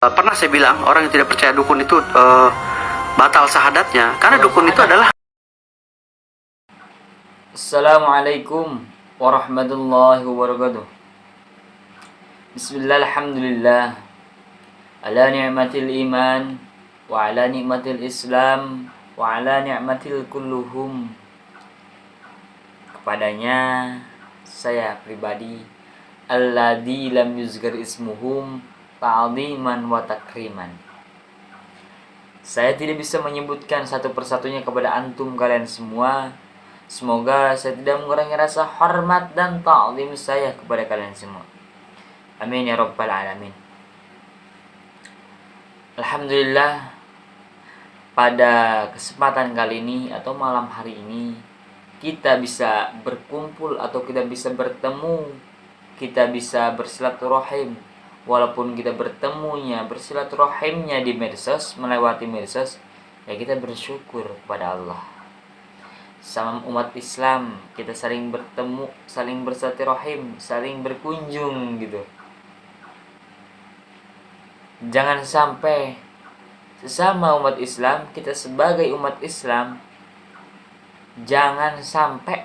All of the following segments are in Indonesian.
Pernah saya bilang orang yang tidak percaya dukun itu batal syahadatnya karena dukun itu adalah. Assalamualaikum warahmatullahi wabarakatuh. Bismillah, alhamdulillah ala ni'matil iman wa ala ni'matil islam wa ala ni'matil kulluhum. Kepadanya saya pribadi alladzi lam yuzkar ismuhum ta'ziman wa takriman. Saya tidak bisa menyebutkan satu persatunya kepada antum kalian semua. Semoga saya tidak mengurangi rasa hormat dan ta'zim saya kepada kalian semua. Amin ya rabbal alamin. Alhamdulillah, pada kesempatan kali ini atau malam hari ini kita bisa berkumpul atau kita bisa bertemu, kita bisa bersilaturahim. Walaupun kita bersilaturahimnya di medsos, melewati medsos, ya kita bersyukur kepada Allah. Sama umat Islam kita saling bertemu, saling bersilaturahim, saling berkunjung gitu. Jangan sampai sesama umat Islam, kita sebagai umat Islam, jangan sampai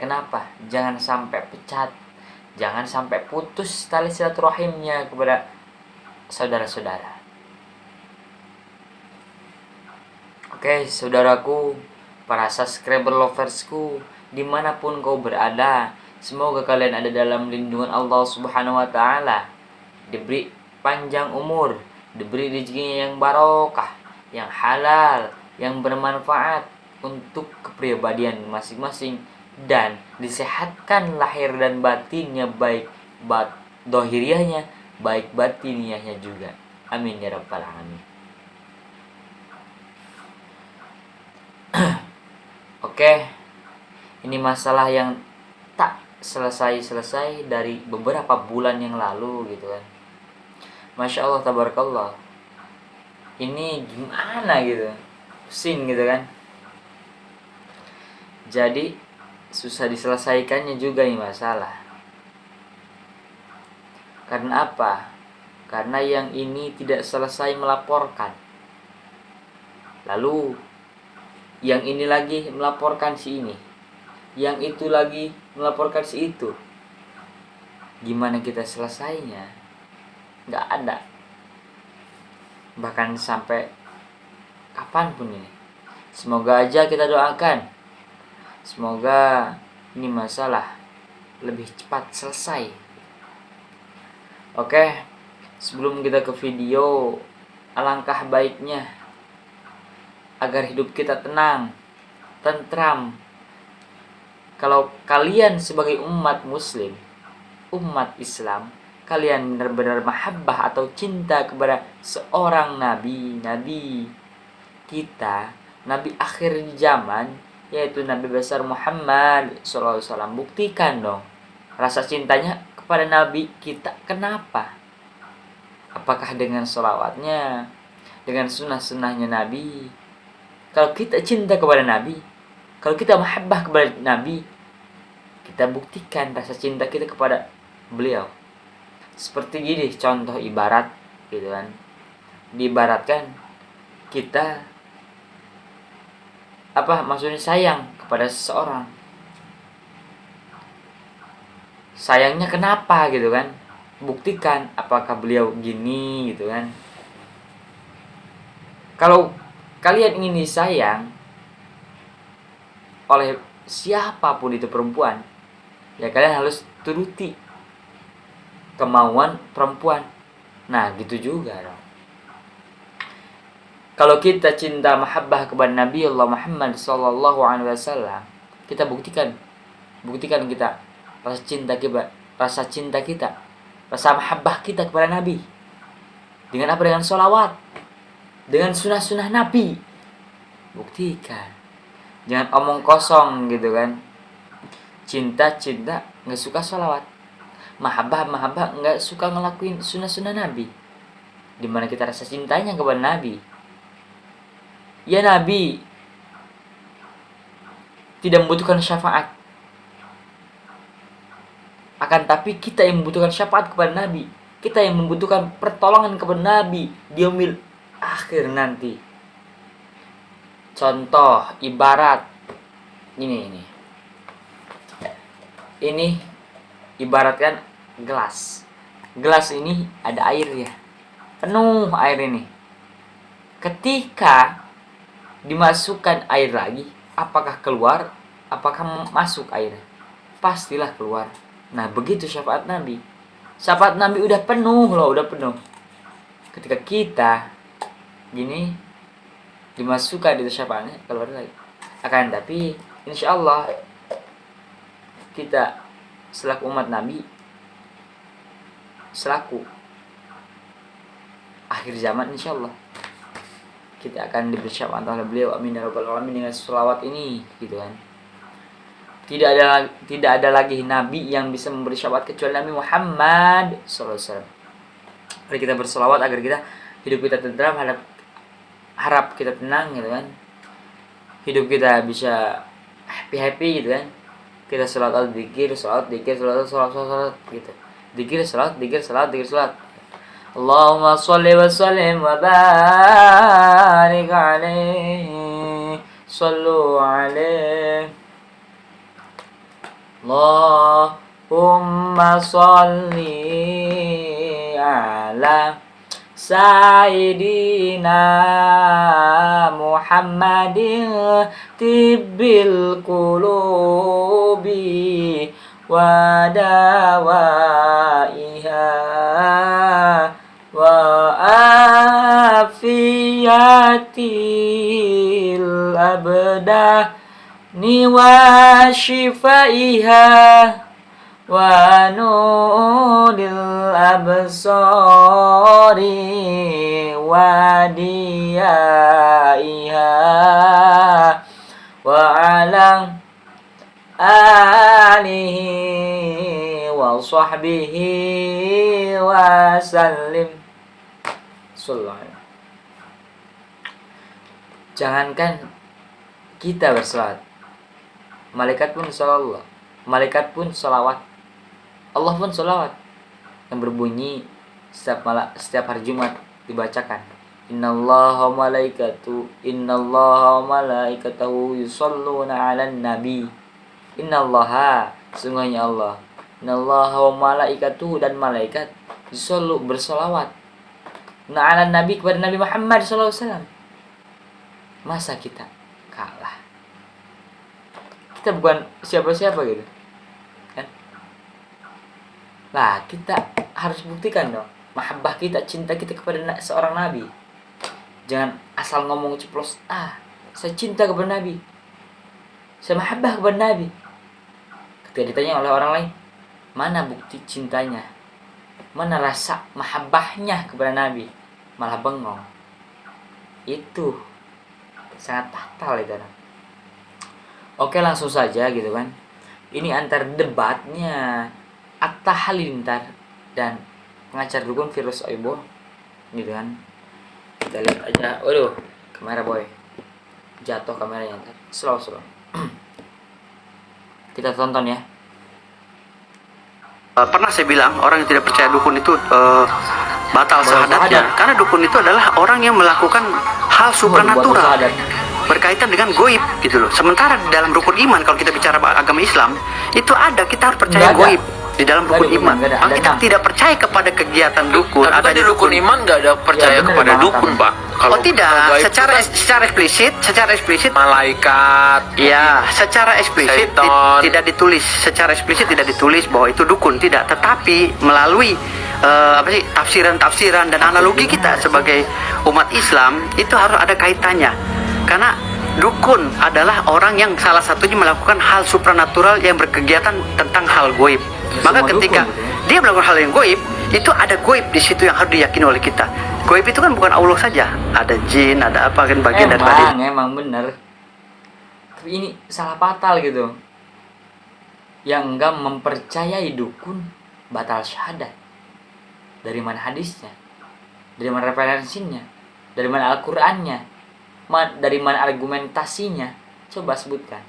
kenapa? Jangan sampai pecat, jangan sampai putus tali silaturahimnya kepada saudara-saudara. Oke, saudaraku, para subscriber loversku, dimanapun kau berada, semoga kalian ada dalam lindungan Allah Subhanahu wa Ta'ala, diberi panjang umur, diberi rezekinya yang barokah, yang halal, yang bermanfaat untuk kepribadian masing-masing, dan disehatkan lahir dan batinnya, baik dohiriahnya, baik batiniahnya juga. Amin ya rabbal alamin. Oke, ini masalah yang tak selesai dari beberapa bulan yang lalu gitu kan. Masya Allah, tabarakallah. Ini gimana gitu, pusing gitu kan. Jadi susah diselesaikannya juga nih masalah. Karena apa? Karena yang ini tidak selesai melaporkan, lalu yang ini lagi melaporkan si ini, yang itu lagi melaporkan si itu. Gimana kita selesainya? Nggak ada. Bahkan sampai kapanpun ini. Semoga aja kita doakan, semoga ini masalah lebih cepat selesai. Oke, sebelum kita ke video, alangkah baiknya agar hidup kita tenang, tentram, kalau kalian sebagai umat muslim, umat Islam, kalian benar-benar mahabbah atau cinta kepada seorang nabi kita, nabi akhir zaman, yaitu Nabi besar Muhammad SAW. Buktikan dong rasa cintanya kepada nabi kita. Kenapa? Apakah dengan sholawatnya, dengan sunnah-sunnahnya nabi? Kalau kita cinta kepada nabi, kalau kita mahabbah kepada nabi, kita buktikan rasa cinta kita kepada beliau. Seperti gini contoh ibarat gitu kan. Diibaratkan kita maksudnya sayang kepada seseorang. Sayangnya kenapa gitu kan? Buktikan apakah beliau gini gitu kan. Kalau kalian ingin disayang oleh siapapun itu perempuan, ya kalian harus turuti kemauan perempuan. Nah, gitu juga dong. Kalau kita cinta mahabbah kepada Nabi Allah Muhammad SAW, kita buktikan kita rasa cinta kita, rasa mahabbah kita kepada Nabi. Dengan apa? Dengan sholawat, dengan sunnah-sunnah Nabi. Buktikan. Jangan omong kosong gitu kan. Cinta nggak suka sholawat, mahabbah nggak suka ngelakuin sunnah-sunnah Nabi. Dimana kita rasa cintanya kepada Nabi? Ya, Nabi tidak membutuhkan syafaat. Akan tapi kita yang membutuhkan syafaat kepada Nabi, kita yang membutuhkan pertolongan kepada Nabi di yaumil akhir nanti. Contoh ibarat ini ibaratkan gelas. Gelas ini ada air ya, penuh air ini. Ketika dimasukkan air lagi, apakah keluar? Apakah masuk air? Pastilah keluar. Nah, begitu syafaat Nabi. Syafaat Nabi udah penuh loh, udah penuh. Ketika kita gini dimasukkan itu syafaatnya, keluar lagi. Akan tapi insya Allah kita selaku umat Nabi, selaku akhir zaman insya Allah kita akan diberi syafaat oleh beliau, amin ya rabbal alamin, dengan sholawat ini gitu kan. Tidak ada lagi nabi yang bisa memberi syafaat kecuali Nabi Muhammad sallallahu alaihi wasallam. Mari kita bersolawat agar kita hidup kita tentram, harap kita tenang gitu kan. Hidup kita bisa happy gitu kan. Kita sholawat dzikir, sholawat gitu. Dzikir, sholawat. Allahumma sholli wa sallim wa barik alaihi. Sallu alaihi. Allahumma sholli ala Sayyidina Muhammadin tibbil qulubi wa dawaiha wa afiyatil abdah ni wa shifaiha wa nuril absari wa diyaiha wa ala alihi wa sahbihi wa sallim. Jangankan kita bersalat, malaikat pun salawat, malaikat pun salawat, Allah pun salawat yang berbunyi setiap hari Jumat dibacakan. Innallaha wa malaikatahu yusholluna 'alan nabi. Innallaha, sungguhnya Allah. Innallaha wa malaikatuhu, dan malaikat yusollu bersolawat. 'Alan nabi, kepada Nabi Muhammad sallallahu alaihi wasallam. Masa kita kalah? Kita bukan siapa-siapa gitu kan? Lah, kita harus buktikan dong mahabbah kita, cinta kita kepada seorang nabi. Jangan asal ngomong ceplos, saya cinta kepada nabi, saya mahabbah kepada nabi. Ketika ditanya oleh orang lain, mana bukti cintanya, mana rasa mahabbahnya kepada nabi, malah bengong. Itu sangat fatal itu. Oke, langsung saja gitu kan. Ini antar debatnya Atta Halilintar dan pengacara dukun Virus Oibo gitu kan. Kita lihat aja. Waduh, kamera boy, jatuh kameranya ntar. Slow. Kita tonton ya. Pernah saya bilang orang yang tidak percaya dukun itu batal syahadatnya, karena dukun itu adalah orang yang melakukan hal supranatural berkaitan dengan goib gitu loh. Sementara di dalam rukun iman, kalau kita bicara agama Islam, itu ada, kita harus percaya goib di dalam rukun iman. Maka kita tidak percaya kepada kegiatan dukun. Ada di rukun iman nggak ada percaya kepada dukun, Pak. Kalau tidak, secara eksplisit malaikat, ya, secara eksplisit tidak ditulis, secara eksplisit tidak ditulis bahwa itu dukun, tidak. Tetapi melalui tafsiran dan analogi kita sebagai umat Islam, itu harus ada kaitannya. Karena dukun adalah orang yang salah satunya melakukan hal supranatural yang berkegiatan tentang hal goib. Maka ketika dia melakukan hal yang goib, itu ada goib di situ yang harus diyakini oleh kita. Goib itu kan bukan Allah saja, ada jin, ada apa kan, bagian dari badan. Emang bener. Tapi ini salah fatal gitu. Yang enggak mempercayai dukun batal syahadat. Dari mana hadisnya? Dari mana referensinya? Dari mana Al-Qur'annya? Dari mana argumentasinya? Coba sebutkan.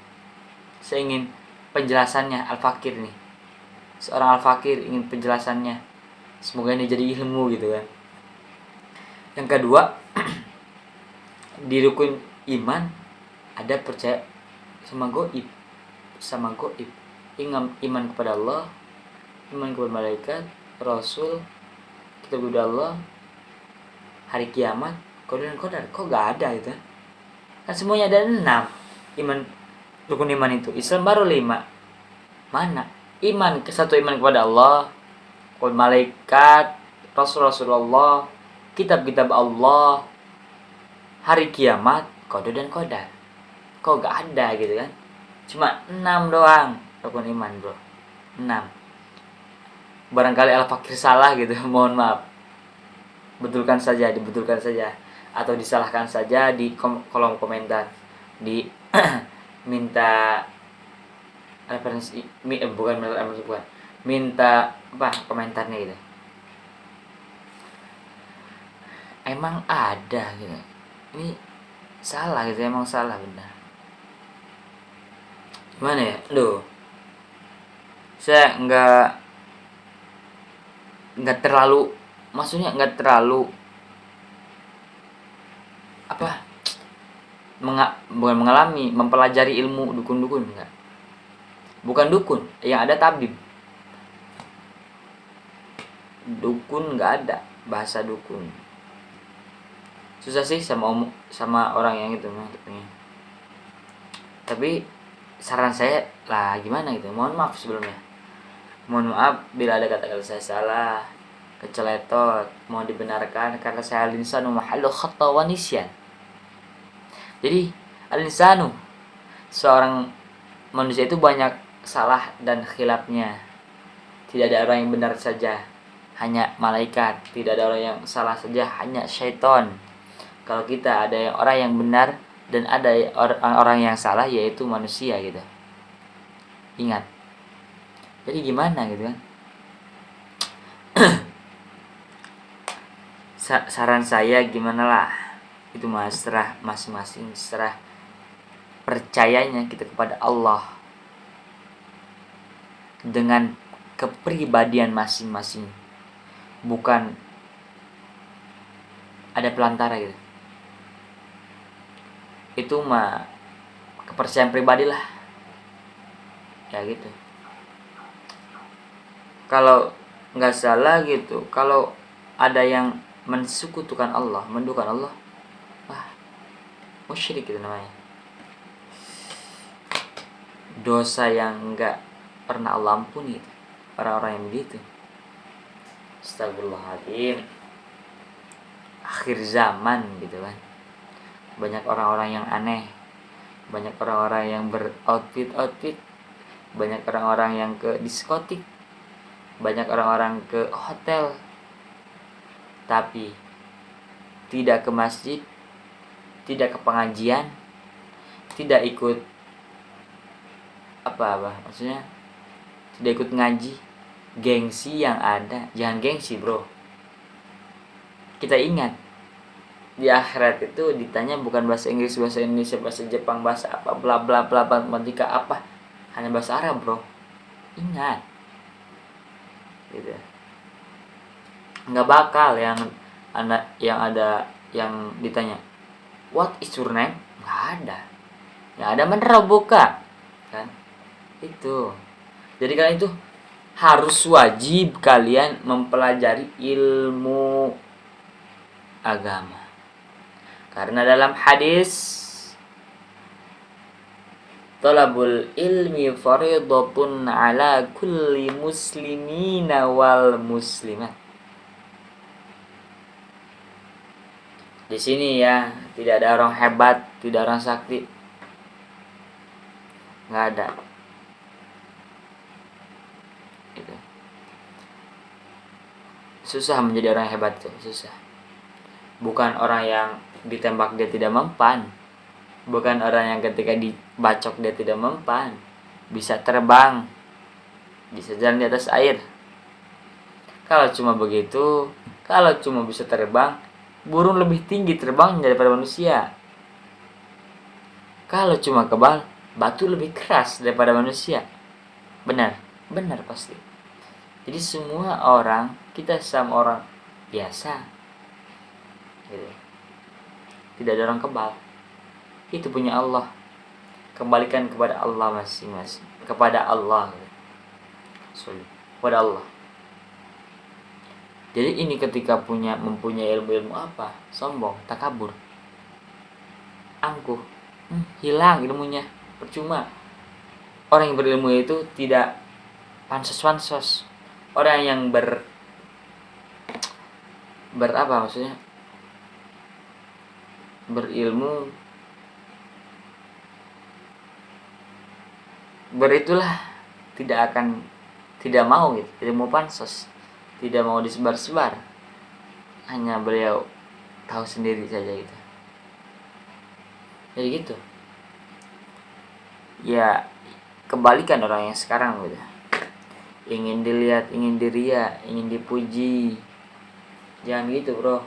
Saya ingin penjelasannya Al-Fakir nih. seorang al-fakir ingin penjelasannya, semoga ini jadi ilmu gitu kan. Yang kedua, di rukun iman ada percaya sama goib, iman kepada Allah, iman kepada malaikat, rasul, kitab Allah, hari kiamat, qadar dan qadar. Kok gak ada gitu kan semuanya ada 6 iman, rukun iman itu. Islam baru 5. Mana iman iman kepada Allah, kepada malaikat, Rasulullah, kitab-kitab Allah, hari kiamat, qadar dan qadar. Kok gak ada gitu kan. Cuma 6 doang rukun iman, bro. 6. Barangkali al-fakir salah gitu, mohon maaf. Dibetulkan saja atau disalahkan saja di kolom komentar, di minta referensi, minta apa komentarnya gitu. Emang ada gitu, ini salah gitu, emang salah benar. Gimana ya, saya nggak terlalu, maksudnya nggak terlalu bukan mengalami, mempelajari ilmu dukun-dukun, enggak. Bukan dukun, yang ada tabib. Dukun nggak ada, bahasa dukun. Susah sih sama orang yang itu maksudnya. Tapi saran saya lah gimana gitu. Mohon maaf sebelumnya. Mohon maaf bila ada kata-kata saya salah, keceletot, mau dibenarkan karena saya linsanu mahallu khata wa nisyan. Jadi al-insanu, seorang manusia itu banyak salah dan khilafnya. Tidak ada orang yang benar saja, hanya malaikat. Tidak ada orang yang salah saja, hanya syaitan. Kalau kita ada orang yang benar dan ada orang yang salah, yaitu manusia gitu. Ingat. Jadi gimana gitu kan? Saran saya gimana lah, itu serah masing-masing, serah percayanya kita kepada Allah dengan kepribadian masing-masing, bukan ada pelantara gitu. Itu mah kepercayaan pribadi lah ya gitu. Kalau nggak salah gitu, kalau ada yang mensekutukan Allah, mendukan Allah, wah, musyrik itu namanya. Dosa yang enggak pernah Allah ampuni itu, orang-orang yang begitu. Astagfirullahaladzim. Akhir zaman gitu kan. Banyak orang-orang yang aneh, banyak orang-orang yang beroutfit, banyak orang-orang yang ke diskotik, banyak orang-orang ke hotel, tapi tidak ke masjid, tidak ke pengajian, tidak ikut maksudnya tidak ikut ngaji. Gengsi yang ada, jangan gengsi bro. Kita ingat di akhirat itu ditanya bukan bahasa Inggris, bahasa Indonesia, bahasa Jepang, bahasa apa, bla bla bla, matematika apa, hanya bahasa Arab bro. Ingat gitu. Nggak bakal yang ada yang ditanya what is your name, nggak ada. Yang ada meneroboka kan itu. Jadi kalian itu harus wajib kalian mempelajari ilmu agama, karena dalam hadis talabul ilmi faridatun ala kulli muslimina wal muslimat. Di sini ya, tidak ada orang hebat, tidak ada orang sakti, nggak ada. Gitu. Susah menjadi orang hebat tuh, susah. Bukan orang yang ditembak dia tidak mempan, bukan orang yang ketika dibacok dia tidak mempan, bisa terbang, bisa jalan di atas air. Kalau cuma begitu, kalau cuma bisa terbang, burung lebih tinggi terbang daripada manusia. Kalau cuma kebal, batu lebih keras daripada manusia. Benar pasti. Jadi semua orang, kita sama orang biasa gitu. Tidak ada orang kebal. Itu punya Allah. Kembalikan kepada Allah masing-masing. Kepada Allah. Sorry. Kepada Allah. Jadi ini ketika mempunyai ilmu-ilmu apa? Sombong, takabur, angkuh, hilang ilmunya, percuma. Orang yang berilmu itu tidak pansos-pansos. Orang yang berapa maksudnya? Berilmu, beritulah tidak mau gitu, tidak mau pansos, tidak mau disebar-sebar. Hanya beliau tahu sendiri saja gitu. Jadi gitu. Ya, kebalikan orang yang sekarang gitu. Ingin dilihat, ingin diria, ingin dipuji. Jangan gitu, bro.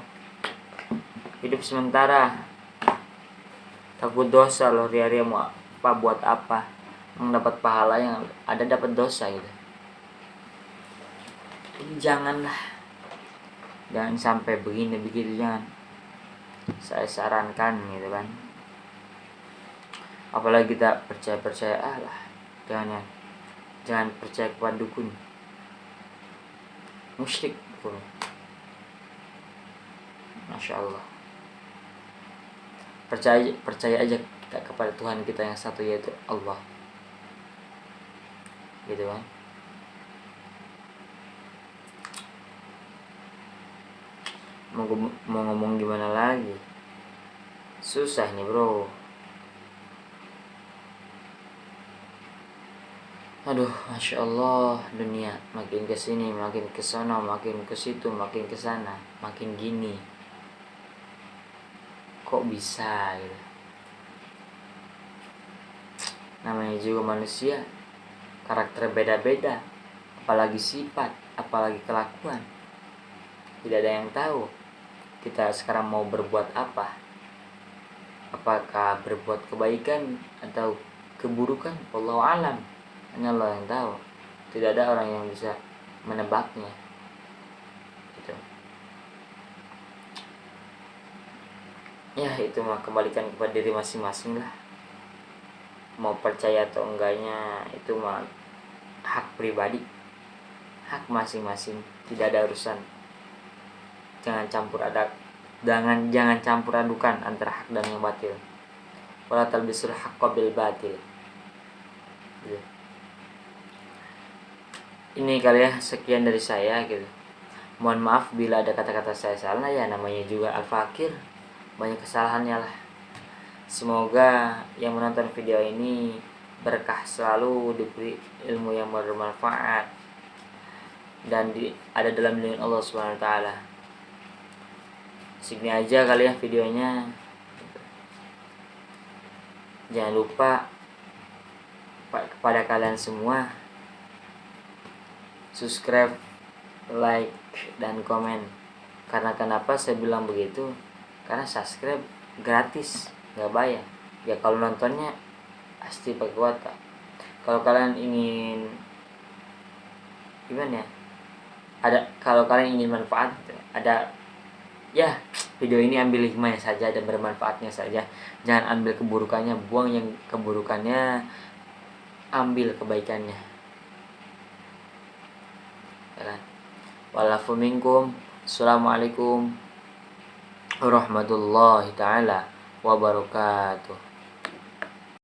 Hidup sementara. Takut dosa loh, ria-ria mau apa buat apa. Mendapat pahala yang ada dapat dosa gitu. Janganlah. Jangan sampai begini begitu, jangan. Saya sarankan gitu kan. Apalagi kita percaya lah. Jangan percaya kepada dukun. Musyrik dukun. Masya Allah. Percaya aja kita kepada Tuhan kita yang satu, yaitu Allah. Gitu kan. Mau ngomong gimana lagi, susah nih bro. Aduh, Masya Allah, dunia makin kesini, makin kesana, makin ke situ, makin kesana, makin gini. Kok bisa gitu? Namanya juga manusia, karakter beda-beda, apalagi sifat, apalagi kelakuan. Tidak ada yang tahu kita sekarang mau berbuat apa. Apakah berbuat kebaikan atau keburukan? Wallahu alam. Hanya Allah yang tahu. Tidak ada orang yang bisa menebaknya. Gitu. Ya, itu mah kembalikan kepada diri masing-masing lah. Mau percaya atau enggaknya itu mah hak pribadi, hak masing-masing. Tidak ada urusan. Jangan campur adukan antara hak dan yang batil. Wala talbisul haqqa bil batil. Gitu. Ini kali ya, sekian dari saya gitu. Mohon maaf bila ada kata-kata saya salah, ya namanya juga al-fakir, banyak kesalahannya lah. Semoga yang menonton video ini berkah selalu, diberi ilmu yang bermanfaat, dan ada dalam lindungan Allah Subhanahu wa taala. Segini aja kali ya videonya. Jangan lupa kepada kalian semua, subscribe, like, dan komen. Karena kenapa saya bilang begitu? Karena subscribe gratis, nggak bayar. Ya kalau nontonnya pasti pakai kuota. Kalau kalian ingin gimana ya? Kalau kalian ingin manfaat, ya video ini ambil hikmahnya saja dan bermanfaatnya saja. Jangan ambil keburukannya, buang yang keburukannya, ambil kebaikannya. Ya kan? Walafu minkum. Assalamualaikum warahmatullahi taala wabarakatuh.